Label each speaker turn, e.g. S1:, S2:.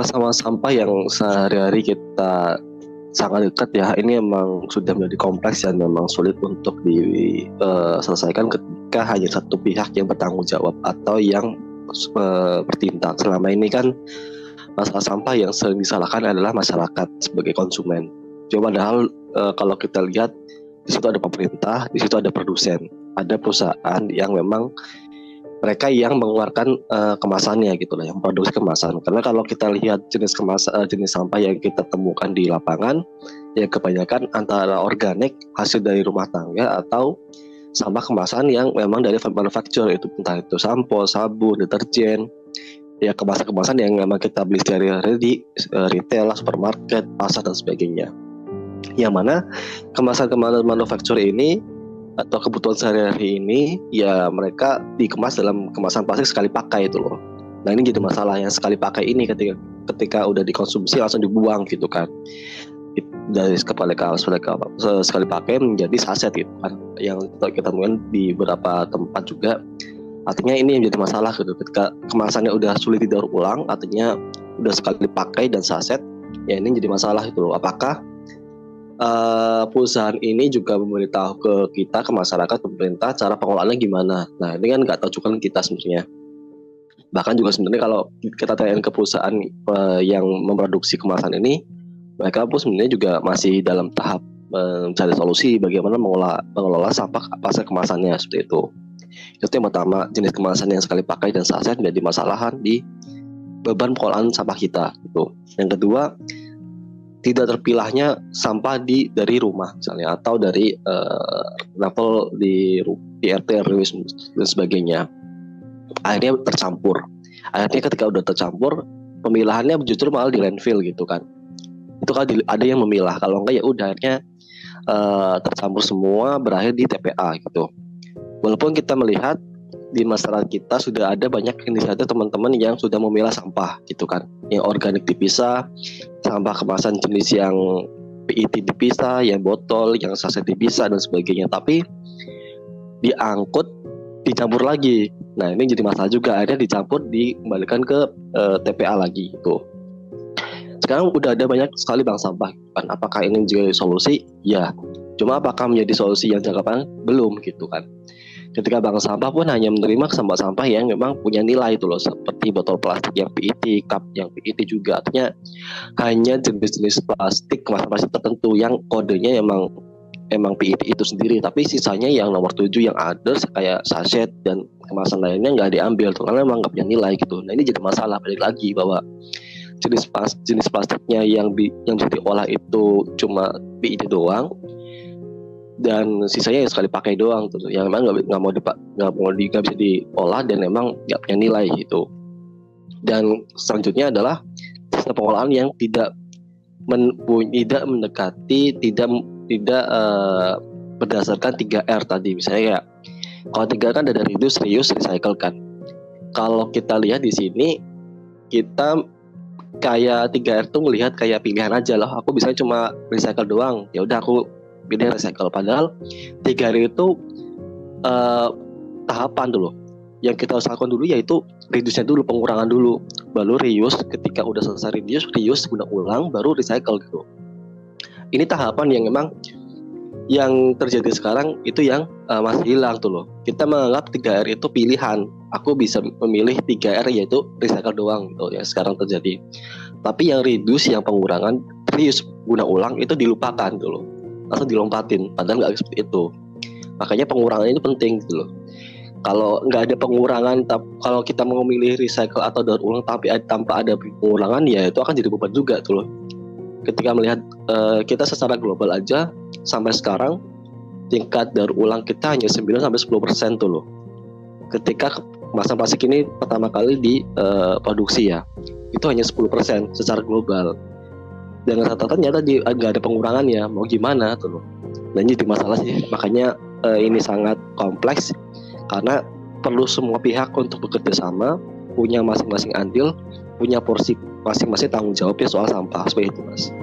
S1: Masalah sampah yang sehari-hari kita sangat dekat ya, ini memang sudah menjadi kompleks dan memang sulit untuk diselesaikan ketika hanya satu pihak yang bertanggung jawab atau yang bertindak. Selama ini kan masalah sampah yang sering disalahkan adalah masyarakat sebagai konsumen. Coba padahal kalau kita lihat di situ ada pemerintah, di situ ada produsen, ada perusahaan yang memang mereka yang mengeluarkan kemasannya gitu lah, yang produksi kemasan. Karena kalau kita lihat jenis sampah yang kita temukan di lapangan, ya kebanyakan antara organik hasil dari rumah tangga atau sampah kemasan yang memang dari manufaktur, itu entah itu sampo, sabun, deterjen, ya kemasan-kemasan yang memang kita beli sehari-hari di retail, supermarket, pasar dan sebagainya. Yang mana kemasan-kemasan manufaktur ini atau kebutuhan sehari-hari ini ya mereka dikemas dalam kemasan plastik sekali pakai itu loh. Nah ini jadi masalah, yang sekali pakai ini ketika udah dikonsumsi langsung dibuang gitu kan, dari sekali pakai menjadi saset gitu kan, yang kita temukan di beberapa tempat juga. Artinya ini yang jadi masalah gitu, ketika kemasannya udah sulit didaur ulang, artinya udah sekali pakai dan saset, ya ini jadi masalah itu loh. Apakah perusahaan ini juga memberitahu ke kita, ke masyarakat, pemerintah, cara pengelolaannya gimana? Nah ini kan nggak tahu juga kita sebenarnya. Bahkan juga sebenarnya kalau kita tanya ke perusahaan yang memproduksi kemasan ini, mereka pun sebenarnya juga masih dalam tahap mencari solusi bagaimana mengelola sampah pasca kemasannya seperti itu. Itu yang pertama, jenis kemasan yang sekali pakai dan saset menjadi masalahan di beban pengelolaan sampah kita. Gitu. Yang kedua, tidak terpilahnya sampah dari rumah misalnya, atau dari level di RT RW dan sebagainya. Akhirnya tercampur. Akhirnya ketika udah tercampur, pemilahannya justru malah di landfill gitu kan. Itu kan ada yang memilah, kalau enggak ya udah akhirnya tercampur semua, berakhir di TPA gitu. Walaupun kita melihat di masyarakat kita sudah ada banyak inisiatif teman-teman yang sudah memilah sampah gitu kan, yang organik dipisah, sampah kemasan jenis yang PET dipisah, yang botol, yang saset dipisah dan sebagainya. Tapi diangkut, dicampur lagi. Nah ini jadi masalah juga, akhirnya dicampur, dikembalikan ke TPA lagi gitu. Sekarang udah ada banyak sekali bank sampah kan. Apakah ini menjadi solusi? Ya. Cuma apakah menjadi solusi yang jangka panjang? Belum gitu kan. Ketika bank sampah pun hanya menerima sampah-sampah yang memang punya nilai itu loh, seperti botol plastik yang PET, cup yang PET juga. Artinya hanya jenis-jenis plastik, kemasan plastik tertentu yang kodenya emang PET itu sendiri, tapi sisanya yang nomor 7 yang others kayak sachet dan kemasan lainnya nggak diambil tuh, karena memang nggak punya nilai gitu. Nah ini jadi masalah, balik lagi bahwa jenis plastiknya yang bisa diolah itu cuma PET doang, dan sisanya yang sekali pakai doang tuh, yang memang nggak bisa diolah dan memang nggak punya nilai gitu. Dan selanjutnya adalah sistem pengelolaan yang tidak mendekati, tidak berdasarkan 3R tadi. Misalnya ya, kalau 3 kan ada reduce, reuse, recycle kan. Kalau kita lihat di sini, kita kayak 3R tuh melihat kayak pilihan aja loh. Aku bisa cuma recycle doang, ya udah aku pilih recycle. Padahal 3R itu tahapan dulu. Yang kita usahakan dulu yaitu reduce-nya dulu, pengurangan dulu, baru reuse. Ketika udah selesai reuse guna ulang, baru recycle gitu. Ini tahapan yang memang yang terjadi sekarang itu yang masih hilang tuh loh. Kita menganggap 3R itu pilihan. Aku bisa memilih 3R yaitu recycle doang gitu ya sekarang terjadi. Tapi yang reduce, yang pengurangan, reuse, guna ulang itu dilupakan tuh loh. Langsung dilompatin, padahal nggak seperti itu. Makanya pengurangan itu penting gitu loh. Kalau nggak ada pengurangan, kalau kita mau memilih recycle atau daur ulang tapi tanpa ada pengurangan, ya itu akan jadi beban juga tuh loh. Ketika melihat kita secara global aja sampai sekarang tingkat daur ulang kita hanya 9-10% tuh loh. Ketika kemasan plastik ini pertama kali diproduksi ya, itu hanya 10% secara global. Dengan catatannya tadi nggak ada pengurangannya, mau gimana tuh loh. Dan jadi masalah sih, makanya ini sangat kompleks karena perlu semua pihak untuk bekerja sama, punya masing-masing andil, punya porsi masing-masing tanggung jawabnya soal sampah seperti itu Mas.